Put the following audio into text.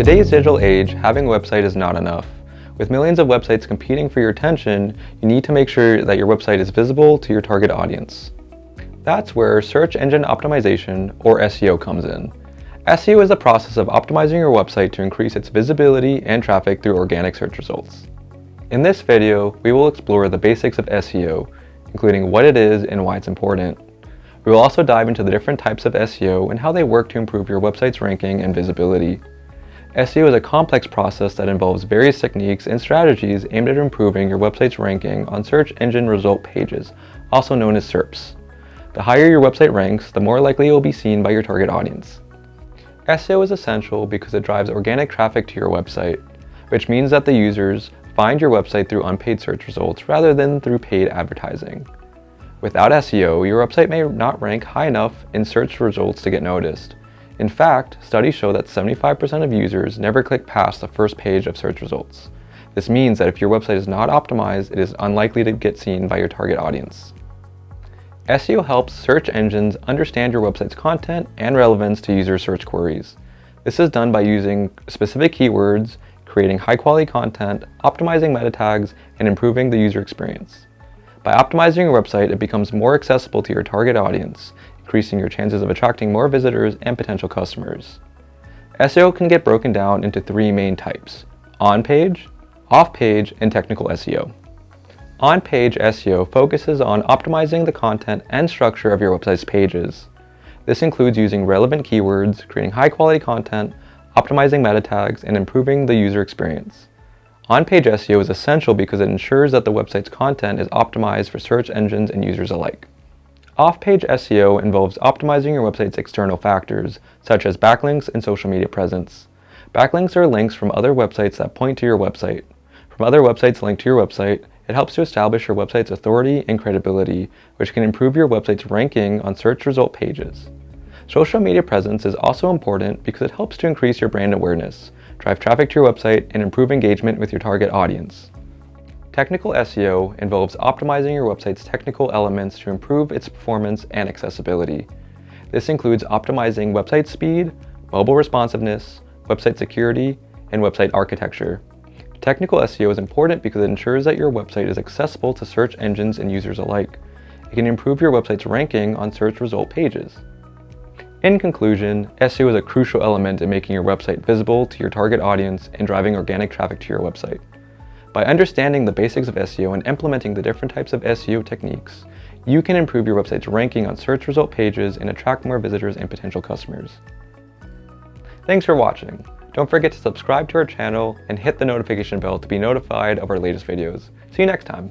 today's digital age, having a website is not enough. With millions of websites competing for your attention, you need to make sure that your website is visible to your target audience. That's where search engine optimization, or SEO, comes in. SEO is the process of optimizing your website to increase its visibility and traffic through organic search results. In this video, we will explore the basics of SEO, including what it is and why it's important. We will also dive into the different types of SEO and how they work to improve your website's ranking and visibility. SEO is a complex process that involves various techniques and strategies aimed at improving your website's ranking on search engine result pages, also known as SERPs. The higher your website ranks, the more likely it will be seen by your target audience. SEO is essential because it drives organic traffic to your website, which means that the users find your website through unpaid search results rather than through paid advertising. Without SEO, your website may not rank high enough in search results to get noticed. In fact, studies show that 75% of users never click past the first page of search results. This means that if your website is not optimized, it is unlikely to get seen by your target audience. SEO helps search engines understand your website's content and relevance to user search queries. This is done by using specific keywords, creating high-quality content, optimizing meta tags, and improving the user experience. By optimizing your website, it becomes more accessible to your target audience, increasing your chances of attracting more visitors and potential customers. SEO can get broken down into three main types: on-page, off-page, and technical SEO. On-page SEO focuses on optimizing the content and structure of your website's pages. This includes using relevant keywords, creating high-quality content, optimizing meta tags, and improving the user experience. On-page SEO is essential because it ensures that the website's content is optimized for search engines and users alike. Off-page SEO involves optimizing your website's external factors, such as backlinks and social media presence. Backlinks are links from other websites that point to your website. From other websites linked to your website, it helps to establish your website's authority and credibility, which can improve your website's ranking on search result pages. Social media presence is also important because it helps to increase your brand awareness, drive traffic to your website, and improve engagement with your target audience. Technical SEO involves optimizing your website's technical elements to improve its performance and accessibility. This includes optimizing website speed, mobile responsiveness, website security, and website architecture. Technical SEO is important because it ensures that your website is accessible to search engines and users alike. It can improve your website's ranking on search result pages. In conclusion, SEO is a crucial element in making your website visible to your target audience and driving organic traffic to your website. By understanding the basics of SEO and implementing the different types of SEO techniques, you can improve your website's ranking on search result pages and attract more visitors and potential customers. Thanks for watching. Don't forget to subscribe to our channel and hit the notification bell to be notified of our latest videos. See you next time.